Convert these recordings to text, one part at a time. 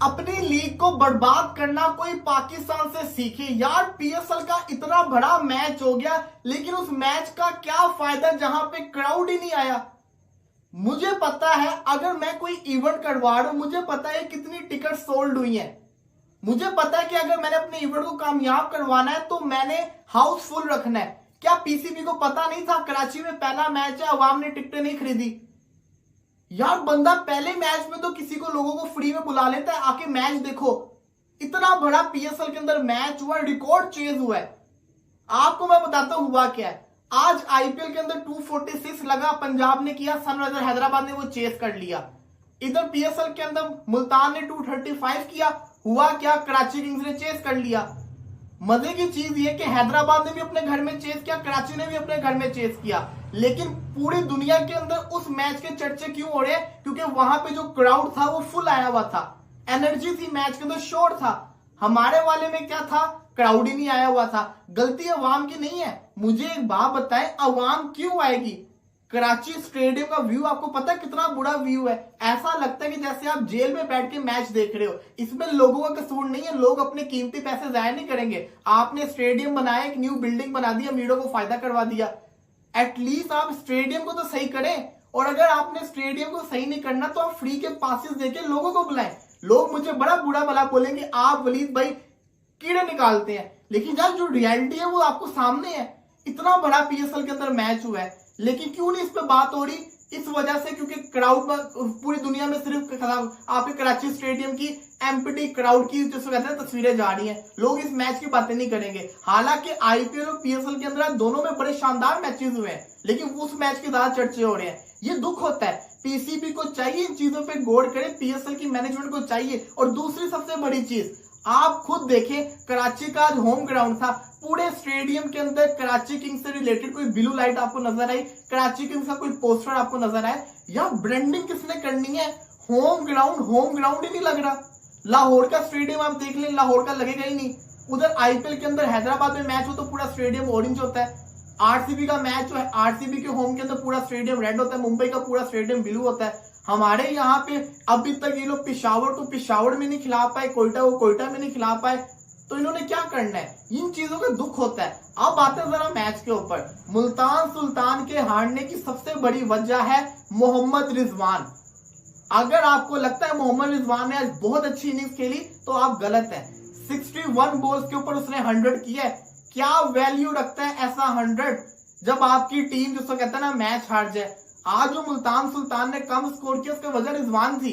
अपनी लीग को बर्बाद करना कोई पाकिस्तान से सीखे यार। पीएसएल का इतना बड़ा मैच हो गया, लेकिन उस मैच का क्या फायदा जहां पे क्राउड ही नहीं आया। मुझे पता है अगर मैं कोई इवेंट करवा रहा हूं, मुझे पता है कितनी टिकट सोल्ड हुई हैं। मुझे पता है कि अगर मैंने अपने इवेंट को कामयाब करवाना है तो मैंने हाउस फुल रखना है। क्या पीसीबी को पता नहीं था कराची में पहला मैच है, अवाम ने टिकटें नहीं खरीदी? यार बंदा पहले मैच में तो किसी को लोगों को फ्री में बुला लेता है, आके मैच देखो। इतना बड़ा पीएसएल के अंदर मैच हुआ, रिकॉर्ड चेज हुआ है। आपको मैं बताता हूं हुआ क्या है। आज आईपीएल के अंदर 246 लगा, पंजाब ने किया, सनराइजर हैदराबाद ने वो चेस कर लिया। इधर पीएसएल के अंदर मुल्तान ने 235 किया, हुआ क्या, कराची किंग्स ने चेस कर लिया। मजे की चीज ये कि हैदराबाद ने भी अपने घर में चेस किया, कराची ने भी अपने घर में चेस किया। लेकिन पूरी दुनिया के अंदर उस मैच के चर्चे क्यों हो रहे हैं? क्योंकि वहां पे जो क्राउड था वो फुल आया हुआ था, एनर्जी थी, मैच के अंदर शोर था। हमारे वाले में क्या था? क्राउड ही नहीं आया हुआ था। गलती अवाम की नहीं है। मुझे एक बात बताएं, अवाम क्यों आएगी? कराची स्टेडियम का व्यू आपको पता है कितना बुरा व्यू है। ऐसा लगता है कि जैसे आप जेल में बैठ के मैच देख रहे हो। इसमें लोगों का कसूर नहीं है, लोग अपने कीमती पैसे जाया नहीं करेंगे। आपने स्टेडियम बनाया, एक न्यू बिल्डिंग बना दी, अमीरों को फायदा करवा दिया। एटलीस्ट आप स्टेडियम को तो सही करें। और अगर आपने स्टेडियम को सही नहीं करना तो आप फ्री के पासेस देके लोगों को बुलाएं। लोग मुझे बड़ा बुरा भला बोलेंगे, आप वलीद भाई कीड़े निकालते हैं, लेकिन यार जो रियलिटी है वो आपको सामने है। इतना बड़ा पीएसएल के अंदर मैच हुआ है, लेकिन क्यों नहीं इस पे बात हो रही? इस वजह से क्योंकि क्राउड पूरी दुनिया में सिर्फ आपके कराची स्टेडियम की एम्प्टी क्राउड की जो कहते हैं तस्वीरें जा रही हैं। लोग इस मैच की बातें नहीं करेंगे। हालांकि आईपीएल और पीएसएल के अंदर दोनों में बड़े शानदार मैचेस हुए हैं, लेकिन उस मैच के ज्यादा चर्चे हो रहे हैं। ये दुख होता है। पीसीबी को चाहिए इन चीजों पे गौर करे, पीएसएल की मैनेजमेंट को चाहिए। और दूसरी सबसे बड़ी चीज आप खुद देखें, कराची का आज होम ग्राउंड था, पूरे स्टेडियम के अंदर कराची किंग्स से रिलेटेड कोई ब्लू लाइट आपको नजर आई? कराची किंग्स का कोई पोस्टर आपको नजर आया? या ब्रांडिंग किसने करनी है? होम ग्राउंड ही नहीं लग रहा। लाहौर का स्टेडियम आप देख लें, लाहौर का लगेगा ही नहीं। उधर आईपीएल के अंदर हैदराबाद में मैच हो तो पूरा स्टेडियम ऑरेंज होता है। आरसीबी का मैच है, आरसीबी के होम के अंदर पूरा स्टेडियम रेड होता है, मुंबई का पूरा स्टेडियम ब्लू होता है। हमारे यहाँ पे अभी तक ये लोग पिशावर को पिशावर में नहीं खिला पाए, कोयटा को कोयटा में नहीं खिला पाए, तो इन्होंने क्या करना है? इन चीजों का दुख होता है। अब आते हैं जरा मैच के ऊपर। मुल्तान सुल्तान के हारने की सबसे बड़ी वजह है मोहम्मद रिजवान। अगर आपको लगता है मोहम्मद रिजवान ने आज बहुत अच्छी इनिंग्स खेली तो आप गलत है। 61 बॉल्स के ऊपर उसने 100 किया है। क्या वैल्यू रखता है ऐसा 100 जब आपकी टीम जिसको कहता है ना मैच हार जाए? आज जो मुल्तान सुल्तान ने कम स्कोर किया उसकी वजह रिजवान थी।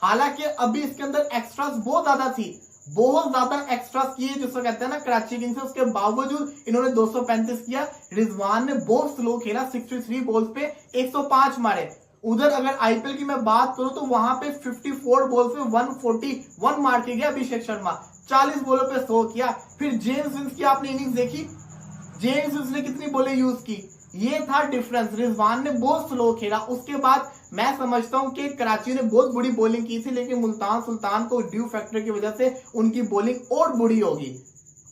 हालांकि अभी इसके अंदर एक्स्ट्रास बहुत ज्यादा थी, बहुत ज्यादा एक्स्ट्रास किए जिसको कहते हैं ना कराची किंग्स से, उसके बावजूद इन्होंने 235 किया। रिजवान ने बहुत स्लो खेला, 63 बॉल्स पे 105 मारे। उधर अगर आईपीएल की मैं बात करूं तो वहां पे 54 बॉल्स पे 141 मार के गया अभिषेक शर्मा, 40 बॉलों पे 100 किया। फिर जेम्स विंस की आपने इनिंग्स देखी, जेम्स विंस ने कितनी बॉलें यूज की, ये था डिफरेंस। रिजवान ने बहुत स्लो खेला। उसके बाद मैं समझता हूं कि कराची ने बहुत बुरी बॉलिंग की थी, लेकिन मुल्तान सुल्तान को ड्यू फैक्टर की वजह से उनकी बॉलिंग और बुरी होगी।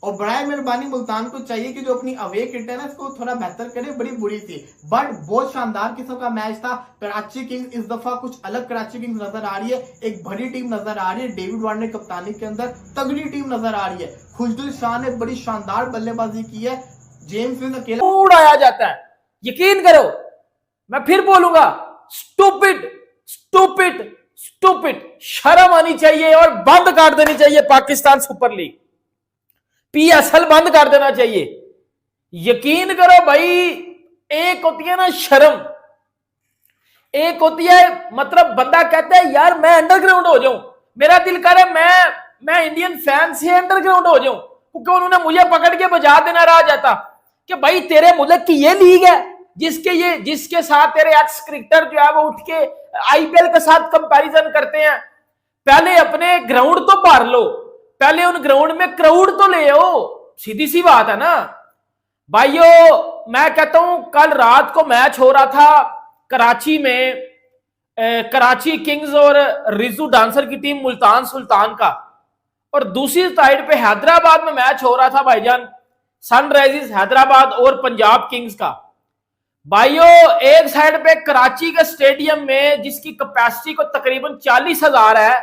और बराए मेहरबानी मुल्तान को चाहिए कि जो अपनी अवे किट है ना इसको थोड़ा बेहतर करे। बड़ी बुरी थी, बट बहुत शानदार किस्म का मैच था। कराची किंग्स इस दफा कुछ अलग कराची किंग्स नजर आ रही है, एक बड़ी टीम नजर आ रही है। डेविड वार्नर कप्तानी के अंदर तगड़ी टीम नजर आ रही है। खुशदिल शाह ने बड़ी शानदार बल्लेबाजी की है। जेम्स विंस अकेला उड़ाया जाता है। यकीन करो, मैं फिर बोलूंगा, स्टूपिड स्टूपिड स्टूपिड। शर्म आनी चाहिए और बंद कर देनी चाहिए पाकिस्तान सुपर लीग, पीएसएल बंद कर देना चाहिए। यकीन करो भाई, एक होती है ना शर्म, एक होती है मतलब बंदा कहता है यार मैं अंडरग्राउंड हो जाऊं, मेरा दिल करे मैं इंडियन फैन से अंडरग्राउंड हो जाऊं, क्योंकि उन्होंने मुझे पकड़ के बजा देना रहा जाता कि भाई तेरे मुल्क की ये लीग है जिसके साथ तेरे एक्स क्रिकेटर जो है वो उठ के आईपीएल के साथ कंपैरिजन करते हैं। पहले अपने ग्राउंड तो भर लो, पहले उन ग्राउंड में क्राउड तो ले आओ, सीधी सी बात है ना भाइयों। मैं कहता हूं कल रात को मैच हो रहा था कराची में, कराची किंग्स और रिजू डांसर की टीम मुल्तान सुल्तान का, और दूसरी साइड पे हैदराबाद में मैच हो रहा था भाईजान, सनराइजर्स हैदराबाद और पंजाब किंग्स का। भाइयों, एक साइड पे कराची के स्टेडियम में जिसकी कैपेसिटी को तकरीबन 40,000 है,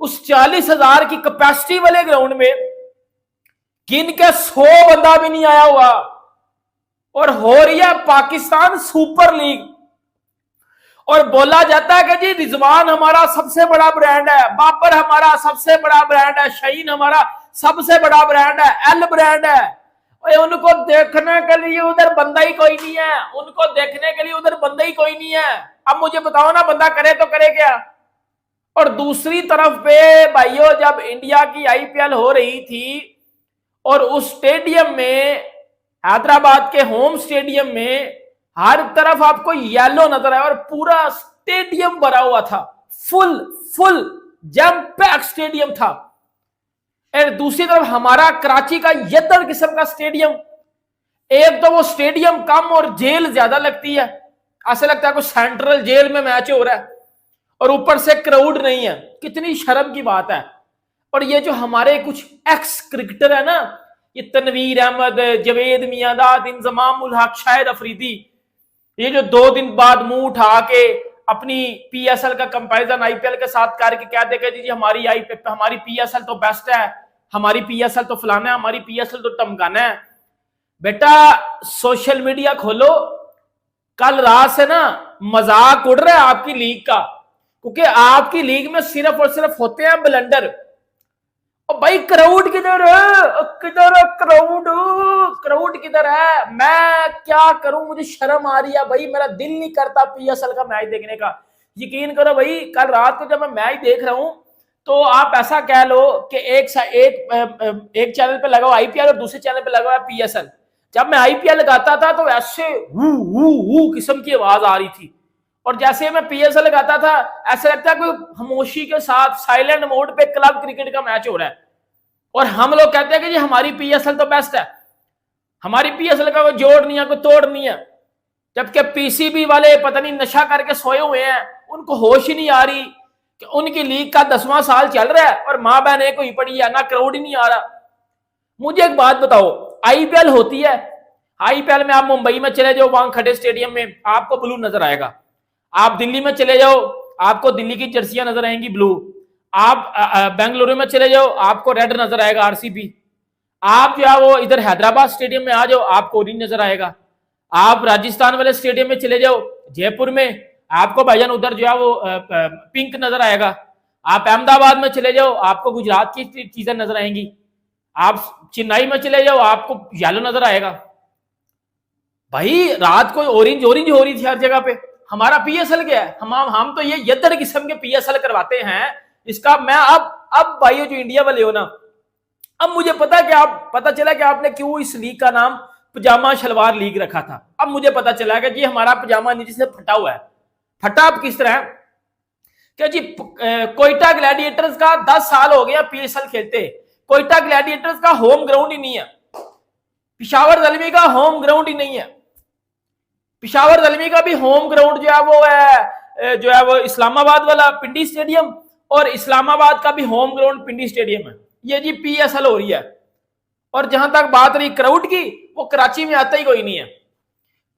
उस 40,000 की कैपेसिटी वाले ग्राउंड में गिन के 100 बंदा भी नहीं आया हुआ, और हो रही है पाकिस्तान सुपर लीग। और बोला जाता है कि जी रिजवान हमारा सबसे बड़ा ब्रांड है, बाबर हमारा सबसे बड़ा ब्रांड है, शाहीन हमारा सबसे बड़ा ब्रांड है, एल ब्रांड है। उनको देखने के लिए उधर बंदा ही कोई नहीं है, उनको देखने के लिए उधर बंदा ही कोई नहीं है। अब मुझे बताओ ना, बंदा करे तो करे क्या। और दूसरी तरफ पे भाइयों, जब इंडिया की आईपीएल हो रही थी और उस स्टेडियम में, हैदराबाद के होम स्टेडियम में, हर तरफ आपको येलो नजर आया और पूरा स्टेडियम भरा हुआ था, फुल जैम पैक स्टेडियम था। और दूसरी तरफ हमारा कराची का यदर किस्म का स्टेडियम, एक तो वो स्टेडियम कम और जेल ज्यादा लगती है, ऐसा लगता है कोई सेंट्रल जेल में मैच हो रहा है, और ऊपर से क्राउड नहीं है। कितनी शर्म की बात है। और ये जो हमारे कुछ एक्स क्रिकेटर है ना, ये तनवीर अहमद, जवेद मियांदाद, इंजमाम उल हक, शाहिद अफरीदी, ये जो 2 दिन बाद मुंह उठा के अपनी पीएसएल का कंपैरिजन आईपीएल के साथ करके क्या देखे जी हमारी पीएसएल तो बेस्ट है, हमारी पीएसएल तो फलाना है, हमारी पीएसएल तो टमकाना है। बेटा सोशल मीडिया खोलो, कल रात से ना मजाक उड़ रहा है आपकी लीग का, क्योंकि आपकी लीग में सिर्फ और सिर्फ होते हैं ब्लंडर। और भाई क्राउड किधर है, किधर क्राउड किधर है। मैं क्या करूं, मुझे शर्म आ रही है भाई, मेरा दिल नहीं करता पीएसएल का मैच देखने का। यकीन करो भाई, कल रात को जब मैं मैच देख रहा हूं तो आप ऐसा कह लो कि एक चैनल पे लगा हुआ आईपीएल और दूसरे चैनल पे लगा हुआ पीएसएल। जब मैं आईपीएल लगाता था तो ऐसे हु किस्म की आवाज आ रही थी, और जैसे मैं पीएसएल लगाता था ऐसा लगता है कोई खामोशी के साथ साइलेंट मोड पे क्लब क्रिकेट का मैच हो रहा है। और हम लोग कहते हैं कि जी हमारी पीएसएल तो बेस्ट है, हमारी पीएसएल का कोई जोड़ नहीं है, कोई तोड़ नहीं है। जबकि पीसीबी वाले पता नहीं नशा करके सोए हुए हैं, उनको होश ही नहीं आ रही कि उनकी लीग का 10वां साल चल रहा है और मां बहन एक हुई पड़ी है, ना क्राउड ही नहीं आ रहा। मुझे एक बात बताओ, आईपीएल होती है, आईपीएल में आप मुंबई में चले जाओ, वानखेड़े स्टेडियम में आपको ब्लू नजर आएगा। आप दिल्ली में चले जाओ, आपको दिल्ली की जर्सियां नजर आएंगी ब्लू। आप बेंगलुरु में चले जाओ, आपको रेड नजर आएगा आरसीबी। आप जो है वो इधर हैदराबाद स्टेडियम में आ जाओ, आपको ऑरेंज नजर आएगा। आप राजस्थान वाले स्टेडियम में चले जाओ, जयपुर में, आपको भाईजान उधर जो है वो पिंक नजर आएगा। आप अहमदाबाद में चले जाओ, आपको गुजरात की चीजें नजर आएंगी। आप चेन्नई में चले जाओ, आपको येलो नजर आएगा। भाई रात को ऑरेंज ऑरेंज हो रही थी हर जगह पे। हमारा पीएसएल क्या है, हम तो ये यदर किस्म के पीएसएल करवाते हैं। इसका मैं अब भाइयों जो इंडिया वाले हो ना, अब मुझे पता चला कि आपने क्यों इस लीग का नाम पजामा शलवार लीग रखा था। अब मुझे पता चला कि जी हमारा पजामा नीचे से फटा हुआ है। फटा अब किस तरह है कि जी कोयटा ग्लैडिएटर्स का 10 साल हो गया पीएसएल खेलते, कोयटा ग्लैडिएटर्स का होम ग्राउंड ही नहीं है, पिशावर ज़ल्मी का होम ग्राउंड ही नहीं है। पिशावर ज़ल्मी का भी होम ग्राउंड जो है वो इस्लामाबाद वाला पिंडी स्टेडियम, और इस्लामाबाद का भी होम ग्राउंड पिंडी स्टेडियम है। ये जी पीएसएल हो रही है। और जहां तक बात रही क्राउड की, वो कराची में आता ही कोई नहीं है।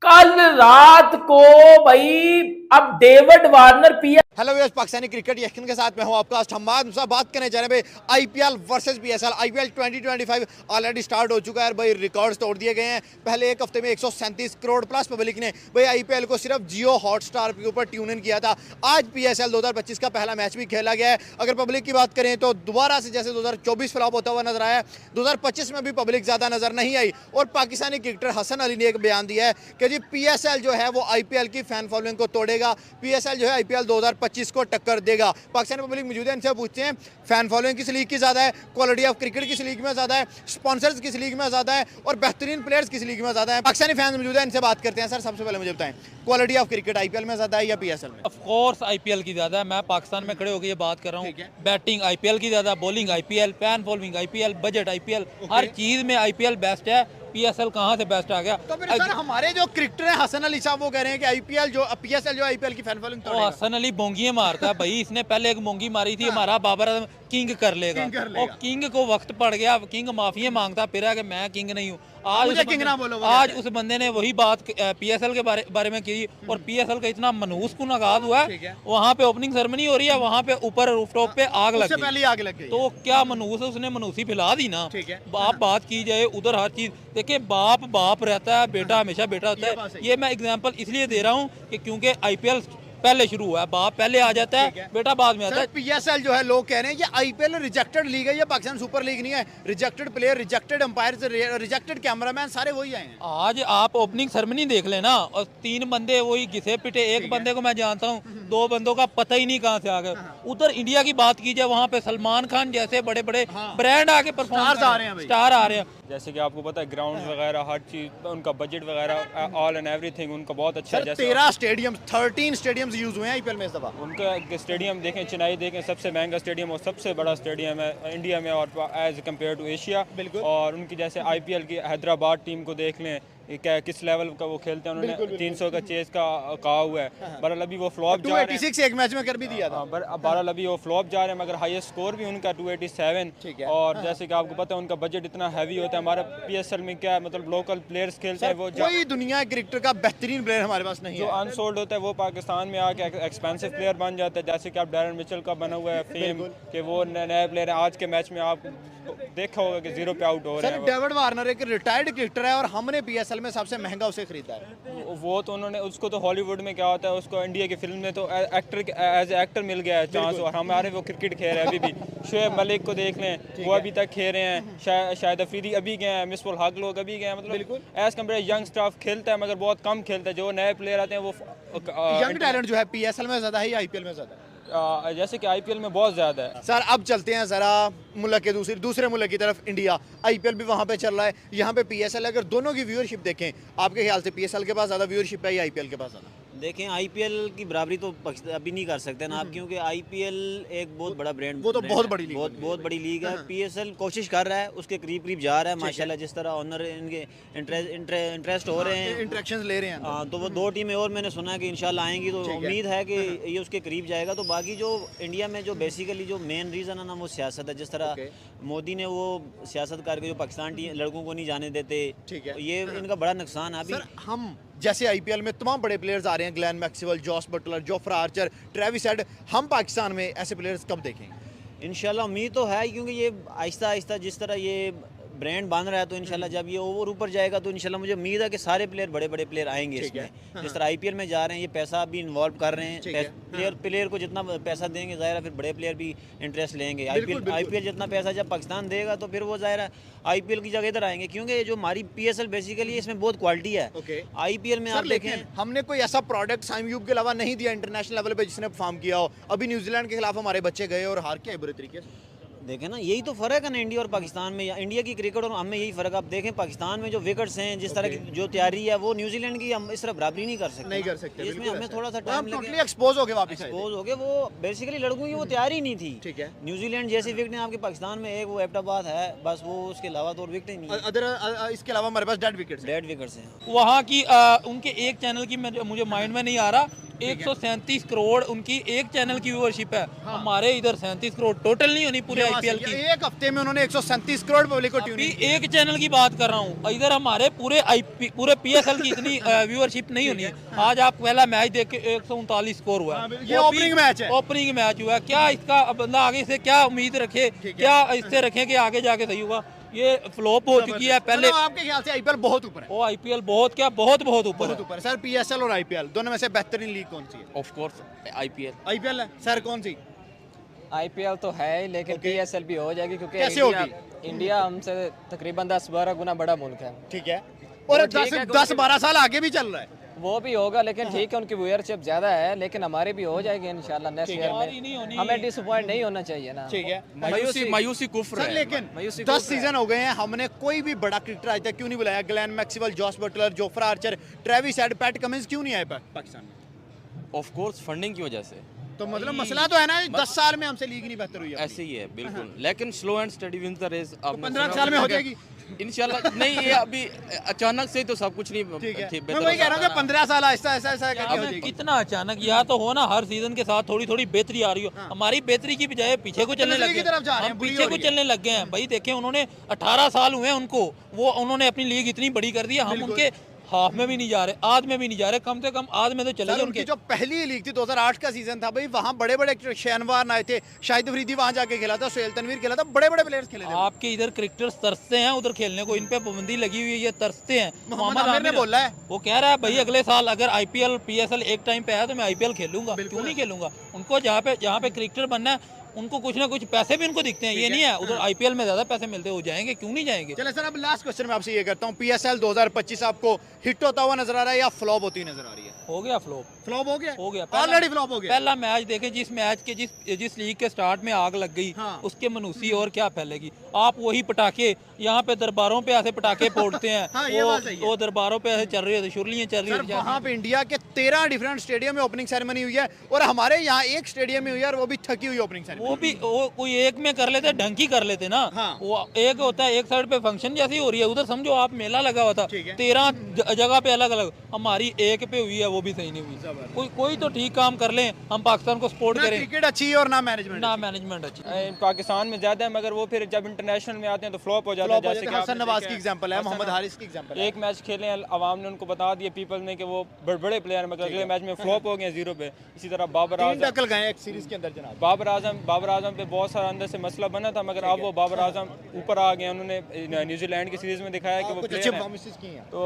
कल रात को भाई अब David Warner PSL. Hello viewers, Pakistani cricket यकीन के साथ मैं हूं आपका होस्ट हम्माद मुसा। बात करने जा रहे हैं भाई IPL versus PSL. IPL 2025 already start हो चुका है भाई, रिकॉर्ड्स तोड़ दिए गए हैं। पहले एक हफ्ते में 137 करोड़ प्लस पब्लिक ने भाई आईपीएल को सिर्फ जियो हॉटस्टार के ऊपर ट्यून इन किया था। आज पीएसएल 2025 का पहला मैच भी खेला गया है। अगर पब्लिक की बात करें तो दोबारा से जैसे 2024 फ्लॉप होता हुआ नजर आया, 2025 में भी पब्लिक ज्यादा नजर नहीं आई। और पाकिस्तानी क्रिकेटर हसन अली ने एक बयान दिया है कि जी पीएसएल जो है वो आईपीएल की फैन फॉलोइंग को तोड़ेगा, पीएसएल जो है आईपीएल 2025 को टक्कर देगा। पाकिस्तानी पब्लिक मौजूद है, इनसे पूछते हैं फैन फॉलोइंग किस लीग की ज्यादा है, क्वालिटी ऑफ क्रिकेट किस लीग में ज्यादा है, स्पॉन्सर्स किस लीग में ज्यादा है, और बेहतरीन प्लेयर्स किस लीग में ज्यादा है। पाकिस्तानी फैंस मौजूद है, इनसे बात करते हैं। सर सबसे पहले मुझे बताएं, क्वालिटी ऑफ क्रिकेट आईपीएल में ज्यादा है या पीएसएल में? ऑफ कोर्स आईपीएल की ज्यादा है। मैं पाकिस्तान में खड़े होकर ये बात कर रहा हूँ। बैटिंग आईपीएल की ज्यादा, bowling IPL, fan following IPL, budget IPL, हर चीज में आईपीएल बेस्ट है। पीएसएल कहां से बेस्ट आ गया? तो फिर सर हमारे जो क्रिकेटर हैं हसन अली साहब वो कह रहे हैं कि आईपीएल जो पीएसएल जो आईपीएल की फैन फॉलोइंग तोड़ेगा। हसन अली बोंगियां मारता है भाई, इसने पहले एक मोंगी मारी थी। हमारा बाबर किंग कर लेगा। किंग कर और लेगा। किंग को वक्त पड़ गया, किंग माफिया मांगता फिर है कि मैं किंग नहीं हूँ। आज मुझे उस किंग बंदे- ना बोलो, वो आज कहता उस बंदे ने वही बात पीएसएल के बारे में की, और पीएसएल का इतना मनहूस कुन आगाज हुआ ठीक है। है, वहाँ पे ओपनिंग सेरेमनी हो रही है, वहाँ पे ऊपर रूफटॉप पे आग लग उससे गई। पहले ही आग लग गई। तो क्या मनहूस है, उसने मनहूसी फैला दी ना। ठीक है। आप बात की जाए उधर हर चीज देखिए, बाप बाप रहता है, बेटा हमेशा बेटा ये बात होता सही है। ये मैं एग्जांपल इसलिए दे रहा हूँ कि क्योंकि आईपीएल पहले शुरू हुआ है, बाप पहले आ जाता ठीक है। है, बेटा बाद में आता सर है। पीएसएल जो है, लोग कह रहे हैं ये आईपीएल रिजेक्टेड लीग है, ये पाकिस्तान सुपर लीग नहीं है। Rejected player, rejected umpire, rejected cameraman सारे वही आए हैं। आज आप ओपनिंग सेरेमनी देख लेना, और 3 बंदे वही घिसे पिटे, एक बंदे को मैं जानता हूँ, 2 बंदों का पता ही नहीं कहाँ से आ गए। उधर इंडिया की बात की जाए, वहाँ पे सलमान खान जैसे बड़े बड़े ब्रांड आके परफॉर्म स्टार्स आ रहे हैं भाई। स्टार आ रहे हैं। जैसे कि आपको पता है ग्राउंड वगैरह हर चीज़ उनका बजट वगैरह ऑल एंड एवरीथिंग उनका बहुत अच्छा है। सर जैसे 13 स्टेडियम, 13 स्टेडियम्स यूज हुए हैं आईपीएल में इस दफा। उनका स्टेडियम देखें, चेन्नई देखें, सबसे महंगा स्टेडियम और सबसे बड़ा स्टेडियम है इंडिया में और एज कम्पेयर टू एशिया। बिल्कुल। और उनकी जैसे आईपीएल की हैदराबाद टीम को देख लें, ये क्या किस लेवल का वो खेलते हैं, उन्होंने 300 का चेस का कहा हुआ है। बहरहाल अभी वो फ्लॉप जा रहे हैं। 286 एक मैच में कर भी दिया था। बहरहाल अभी वो फ्लॉप जा रहे हैं, मगर हाईएस्ट स्कोर भी उनका 287। ठीक है। और जैसे कि आपको पता है उनका बजट इतना हैवी होता है। हमारा पीएसएल में क्या है, मतलब लोकल प्लेयर्स खेलते हैं, वो कोई दुनिया क्रिकेटर का बेहतरीन प्लेयर हमारे पास नहीं जो है। अनसोल्ड होता है वो पाकिस्तान में आके एक्सपेंसिव प्लेयर बन जाता है। जैसे कि आप डैरन मिचेल का बना हुआ है फेम कि वो नए प्लेयर है। आज के मैच में आप देखा होगा कि 0 पे आउट हो रहे सर हैं डेविड वार्नर एक रिटायर्ड क्रिकेटर है और हमने पीएसएल में सबसे महंगा उसे खरीदा है। वो तो उन्होंने उसको तो हॉलीवुड में क्या होता है, उसको इंडिया की फिल्म में तो एक्टर एज एक्टर मिल गया है चांस, और हमारे वो क्रिकेट खेल रहे हैं अभी भी। शोएब मलिक को देख लें, वो अभी तक खेल रहे हैं। शायद अफरीदी अभी गए हैं, मिसबाह हक लोग अभी गए हैं। मतलब एज कम्पेयर यंग स्टाफ खेलता है, मगर बहुत कम खेलता है। जो नए प्लेयर आते हैं वो यंग टैलेंट जो है पीएसएल में ज्यादा है या आईपीएल में ज्यादा है? जैसे कि आईपीएल में बहुत ज़्यादा है। सर अब चलते हैं जरा मुल्क के दूसरे मुल्क की तरफ, इंडिया। आईपीएल भी वहाँ पे चल रहा है, यहाँ पे पीएसएल। अगर दोनों की व्यूअरशिप देखें, आपके ख्याल से पीएसएल के पास ज्यादा व्यूअरशिप है या आईपीएल के पास ज्यादा? देखें आईपीएल की बराबरी तो अभी नहीं कर सकते ना आप, क्योंकि आईपीएल एक बहुत बड़ा ब्रांड, वो तो ब्रांड बहुत है, बड़ी लीग बहुत बड़ी लीग है। पीएसएल कोशिश कर रहा है, उसके करीब करीब जा रहा है माशाल्लाह। जिस तरह ऑनर इनके इंटरेस्ट हो रहे हैं, इंटरेक्शंस ले रहे हैं। हाँ, तो वो 2 टीमें और मैंने सुना है कि इंशाल्लाह आएंगी, तो उम्मीद है कि ये उसके करीब जाएगा। तो बाकी जो इंडिया में जो बेसिकली जो मेन रीज़न है ना, वो सियासत है। जिस तरह मोदी ने वो सियासत करके जो पाकिस्तान लड़कों को नहीं जाने देते, ठीक है। ये इनका बड़ा नुकसान है। अभी सर हम जैसे आईपीएल में तमाम बड़े प्लेयर्स आ रहे हैं, Glenn Maxwell, Jos Buttler, Jofra Archer, Travis Head, हम पाकिस्तान में ऐसे प्लेयर्स कब देखेंगे? इंशाल्लाह उम्मीद तो है, क्योंकि ये आहिस्ता आहिस्ता जिस तरह ये ब्रांड बन रहा है, तो इंशाल्लाह जब ये ओवर ऊपर जाएगा तो इंशाल्लाह मुझे उम्मीद है कि सारे प्लेयर बड़े बड़े प्लेयर आएंगे इसमें। जिस तरह आईपीएल में जा रहे हैं, ये पैसा भी इन्वॉल्व कर रहे हैं। प्लेयर को जितना पैसा देंगे ज़ाहिर है फिर बड़े प्लेयर भी इंटरेस्ट लेंगे। आईपीएल जितना पैसा जब पाकिस्तान देगा तो फिर वो ज़ाहिर है आईपीएल की जगह इधर आएंगे, क्योंकि जो हमारी पीएसएल बेसिकली इसमें बहुत क्वालिटी है। आईपीएल में आप लेकिन देखें, हमने कोई ऐसा प्रोडक्ट साइमयूब के अलावा नहीं दिया इंटरनेशनल लेवल पे जिसने परफॉर्म किया हो। अभी न्यूजीलैंड के खिलाफ हमारे बच्चे गए और हार के बुरे तरीके से। देखें ना, यही तो फ़र्क है ना इंडिया और पाकिस्तान में, या इंडिया की क्रिकेट और हम में यही फ़र्क। आप देखें पाकिस्तान में जो विकेट्स हैं, जिस तरह की जो तैयारी है, वो न्यूजीलैंड की हम इस तरह बराबरी नहीं कर सकते। नहीं कर सकते, इसमें बिल्कुल हमें ऐसा थोड़ा सा है। टाइम हम लगे। टोटली एक्सपोज हो गए वापस आए थे। एक्सपोज हो गए, वो बेसिकली लड़कों की वो तैयारी नहीं थी। ठीक है। न्यूजीलैंड जैसी विकेट आपके पाकिस्तान में एक वो एबटाबाद है, बस वो उसके अलावा तो और विकेट ही नहीं है। अदर इसके अलावा हमारे पास डेड विकेट्स हैं। डेड विकेट्स हैं। वहाँ की उनके एक चैनल की मुझे माइंड में नहीं आ रहा, 137 करोड़ उनकी एक चैनल की व्यूअरशिप है। हमारे इधर 37 करोड़ टोटल नहीं होनी पूरे आईपीएल की। एक हफ्ते में उन्होंने 137 करोड़ पब्लिक को अभी ट्यूनिंग एक चैनल की बात कर रहा हूँ, इधर हमारे पूरे पीएसएल की इतनी व्यूअरशिप नहीं होनी है। आज आप पहला मैच देख के 139 स्कोर हुआ है। ये ओपनिंग मैच है। ओपनिंग मैच हुआ है। क्या इसका बंदा आगे से क्या उम्मीद रखे, क्या इससे रखें कि आगे जाके सही होगा? ये फ्लॉप हो चुकी है पहले। आपके ख्याल से आईपीएल बहुत ऊपर है? वो आईपीएल बहुत क्या बहुत ऊपर है। ऊपर। सर पीएसएल और आईपीएल दोनों में से बेहतरीन लीग कौन सी है? Of course IPL. आईपीएल है। सर कौन सी? आईपीएल तो है ही, लेकिन पीएसएल भी हो जाएगी, क्योंकि कैसे इंडिया हमसे तकरीबन 10-12 गुना बड़ा मुल्क है। ठीक है। और 10-12 साल आगे भी चल रहा है। वो भी होगा, लेकिन ठीक है उनकी व्यूअरशिप ज्यादा है, लेकिन हमारी भी हो जाएगी इंशाल्लाह नेक्स्ट ईयर में। हमें डिसअपॉइंट नहीं होना चाहिए ना। ठीक है। मायूसी कुफ्र सर लेकिन 10 सीजन हो गए हैं, हमने कोई भी बड़ा क्रिकेटर आज तक क्यों नहीं बुलाया? Glenn Maxwell, Jos Buttler, Jofra Archer, Travis Head, Pat Cummins क्यों नहीं आए पाकिस्तान में? ऑफ कोर्स फंडिंग की वजह से। तो मतलब मसला तो है ना, 10 साल में हमसे लीग नहीं बेहतर हुई है। ऐसे ही है बिल्कुल, लेकिन slow and steady wins the race. 15 साल में हो जाएगी। इंशाल्लाह नहीं, ये अभी अचानक से तो सब कुछ नहीं ठीक है, बेहतर मैं वही कह रहा हूँ कि होगा। 15 साल ऐसा ऐसा ऐसा क्या करके हो मैं जाएगी। कितना अचानक, या तो हो ना हर सीजन के साथ थोड़ी थोड़ी बेहतरी आ रही हो, हमारी बेहतरी की बजाय पीछे को चलने नजरी लगे की तरफ जा रहे हैं, हम बुरी पीछे हो को रही है। चलने लग गए हैं भाई। देखें उन्होंने 18 साल हुए हैं उनको, वो उन्होंने अपनी लीग इतनी बड़ी कर दी है, हम उनके हाफ में भी नहीं जा रहे, आध में भी नहीं जा रहे, कम से कम आध में तो चले सर जाए उनकी उनके। जो पहली लीग थी 2008 का सीजन था भाई, वहाँ बड़े बड़े शहनवार आए थे, शाहिद अफरीदी वहाँ जाके खेला था, सोहेल तनवीर खेला था, बड़े बड़े प्लेयर्स खेले थे। आपके इधर क्रिकेटर्स तरसते हैं उधर खेलने को, इन पे पाबंदी लगी हुई है, ये तरसते हैं। मोहम्मद आमिर ने बोला है, वो कह रहा है भाई अगले साल अगर आईपीएल पीएसएल एक टाइम पे आया तो मैं आईपीएल खेलूंगा, क्यों नहीं खेलूंगा। उनको जहाँ पे क्रिकेटर बनना है उनको कुछ ना कुछ पैसे भी उनको दिखते हैं, ये नहीं है उधर आईपीएल में ज्यादा पैसे मिलते हो जाएंगे, क्यों नहीं जाएंगे। चले सर अब लास्ट क्वेश्चन मैं आपसे ये करता हूँ, पीएसएल 2025 आपको हिट होता हुआ नजर आ रहा है या फ्लॉप होती हुई नजर आ रही है? हो गया फ्लॉप, फ्लॉप हो गया, हो गया ऑलरेडी फ्लॉप हो गया। पहला मैच देखें, जिस मैच के जिस लीग के स्टार्ट में आग लग गई, हाँ। उसके मनूसी और क्या फैलेगी। आप वही पटाखे यहाँ पे दरबारों पे ऐसे पटाखे फोड़ते हैं, हाँ, ये बात सही है। वो दरबारों पे ऐसे चल रही है, शुरलियाँ चल सर रही वहाँ है। पे इंडिया के 13 डिफरेंट स्टेडियम में ओपनिंग सेरेमनी हुई है और हमारे यहाँ एक स्टेडियम में हुई है और वो भी थकी हुई ओपनिंग सेरेमनी। वो भी वो कोई एक में कर लेते, ढंग की कर लेते ना। हाँ। वो एक होता है, एक साइड पे फंक्शन जैसी हो रही है, उधर समझो आप मेला लगा हुआ था, ठीक है। 13 जगह पे अलग अलग, हमारी एक पे हुई है, वो भी सही नहीं हुई। कोई तो ठीक काम कर लें, हम पाकिस्तान को सपोर्ट ना करें। क्रिकेट अच्छी है और ना मैनेजमेंट। ना मैनेजमेंट अच्छी। पाकिस्तान में ज्यादा है, मगर वो फिर जब इंटरनेशनल में आते हैं तो फ्लॉप हो जाते हैं। जैसे कि हसन आपने नवाज देखा की है, एग्जांपल है, हसन मोहम्मद हारिस की एग्जांपल है। एक मैच खेले हैं, अवाम ने उनको बता दिया, पीपल ने, कि वो बड़े प्लेयर हैं, मगर अगले मैच में फ्लॉप हो गए 0 पे। इसी तरह बाबर 3 आजम, टक्कल गए एक सीरीज के अंदर जनाब। बाबर आजम पे बहुत सारा अंदर से मसला बना था, मगर अब वो बाबर आजम ऊपर आ गए। उन्होंने न्यूजीलैंड की सीरीज में दिखाया कि वो कुछ अच्छे प्लेयर हैं। परफॉर्मेंसेस की हैं। तो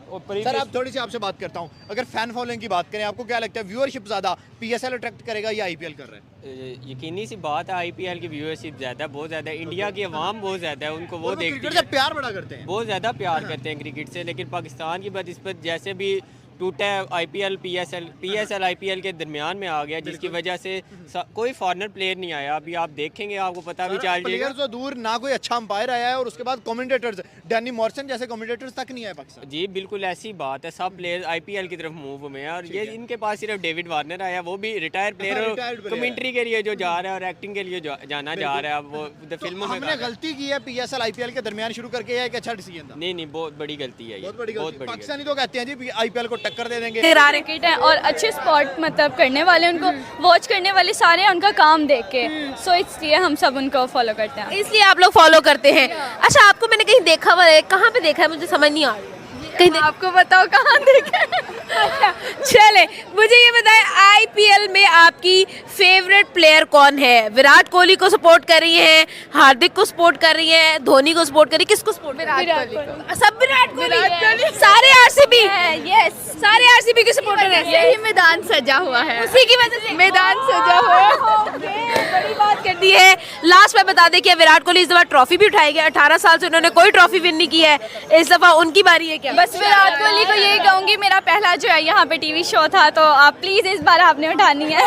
वो सर previous- आप थोड़ी सी आपसे बात करता हूँ, अगर फैन फॉलोइंग की बात करें, आपको क्या लगता है व्यूअरशिप ज्यादा पीएसएल अट्रैक्ट करेगा या आईपीएल कर रहा है? यकीनी सी बात है, आईपीएल की व्यूअरशिप ज़्यादा है, बहुत ज़्यादा है। इंडिया की आवाम बहुत ज़्यादा है, उनको वो देखती क्रिकेट है, से प्यार बड़ा करते हैं। बहुत ज़्यादा प्यार करते हैं क्रिकेट से। लेकिन पाकिस्तान की बदनिस्बत जैसे भी टूटा है आईपीएल पीएसएल आईपीएल के दरमियान में आ गया, जिसकी वजह से कोई फॉरेनर प्लेयर नहीं आया। अभी आप देखेंगे, आपको पता भी चल जाएगा। प्लेयर्स तो दूर, ना कोई अच्छा अंपायर आया है और उसके बाद कमेंटेटर्स, डैनी मॉर्सन जैसे कमेंटेटर्स तक नहीं आए पाकिस्तान। जी बिल्कुल ऐसी बात है, सब प्लेयर आईपीएल की तरफ मूव हुए हैं। और ये इनके पास सिर्फ डेविड वार्नर आया, वो भी retired player retired player commentary के लिए जो जा रहा है और एक्टिंग के लिए जाना जा रहा है। अब वो फिल्मों में हमने गलती की है पीएसएल आईपीएल के दरमियान शुरू करके, एक अच्छा डिसीजन था। नहीं बहुत बड़ी गलती है ये, बहुत बड़ी गलती। गलती। पाकिस्तानी तो कहते हैं जी आईपीएल को टक्कर दे देंगे। क्रिकेट है और अच्छे स्पॉट मतलब करने वाले, उनको वॉच करने वाले सारे उनका काम देख के, सो इसलिए हम सब उनको फॉलो करते हैं। इसलिए आप लोग फॉलो करते हैं। अच्छा, आपको मैंने कहीं देखा हुआ है, कहाँ पे देखा है मुझे समझ नहीं आ रही। कहीं आपको बताओ कहाँ देखे? अच्छा चले, मुझे ये बताएं, आईपीएल में आपकी फेवरेट प्लेयर कौन है? विराट कोहली को सपोर्ट कर रही हैं, हार्दिक को सपोर्ट कर रही हैं, धोनी को सपोर्ट कर रही हैं, किसको सपोर्ट? विराट कोहली। सब विराट कोहली, सारे आरसीबी, यस, सारे आरसीबी के सपोर्टर हैं। यही मैदान सजा हुआ है, उसी की वजह से मैदान सजा हुआ है। बड़ी बात कर दी है। लास्ट में बता दें कि विराट कोहली इस दफा ट्रॉफी भी उठाएंगे। 18 साल से उन्होंने कोई ट्रॉफी विन नहीं की है, इस दफा उनकी बारी है क्या? बस विराट कोहली को यही कहूंगी, मेरा पहला जो है यहाँ पे टीवी शो था, तो आप प्लीज इस बार आपने उठानी है।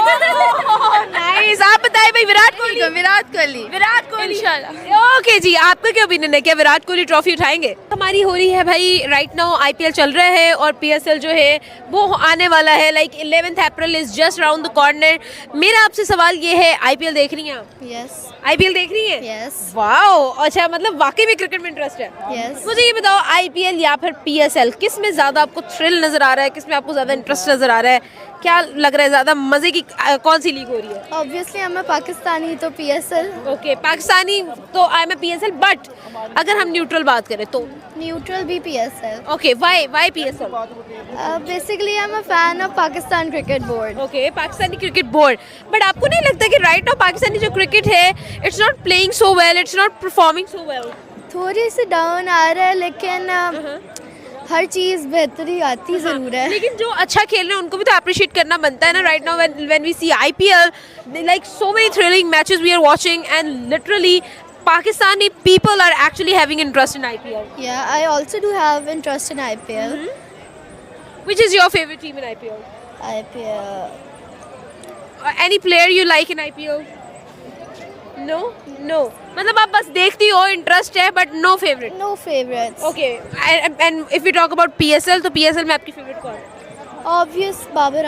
नाइस, आप बताएं भाई, विराट कोहली विराट कोहली इंशाल्लाह। ओके जी, आपका क्या ओपिनियन है, क्या विराट कोहली ट्रॉफी उठाएंगे? हमारी हो रही है भाई, राइट नाउ आईपीएल चल रहा है और पीएसएल जो है वो आने वाला है। Like 11 April is just round the corner. मेरा आपसे सवाल ये है, आईपीएल देख रही हैं आप? यस आईपीएल देख रही हैं? यस वाओ, अच्छा, मतलब वाकई में क्रिकेट में इंटरेस्ट है। यस। मुझे ये बताओ, आईपीएल या फिर पीएसएल, किस में ज्यादा आपको थ्रिल नजर आ रहा है, किस में आपको ज्यादा इंटरेस्ट नजर आ रहा है? क्या लग रहा है ज्यादा मजे की कौन सी लीग हो रही है? ऑब्वियसली हम पाकिस्तानी तो पीएसएल, ओके, पाकिस्तानी तो आई एम पीएसएल, बट अगर हम न्यूट्रल बात करें तो न्यूट्रल भी PSL. Okay, why PSL? Basically I am a fan of Pakistan cricket board. Okay, Pakistani cricket board. But आपको नहीं लगता कि राइट नाउ पाकिस्तानी जो क्रिकेट है, it's not playing so well, it's not performing so well? थोड़ी सी डाउन आ रहा है, लेकिन हर चीज़ बेहतरी आती ज़रूर है। लेकिन जो अच्छा खेल रहे हैं उनको भी तो अप्रिशिएट करना बनता है ना। Right now when we see IPL, like so many thrilling matches we are watching and literally Pakistani people are actually having interest in IPL. Yeah, I also do have interest in IPL. Which is your favorite team in IPL? IPL. Any player you like in IPL? No. मतलब आप बस देखती हो, interest है, but no favorite. No favorites. Okay. And if we talk about PSL, तो PSL में आपकी favorite कौन है? Obvious, बाबर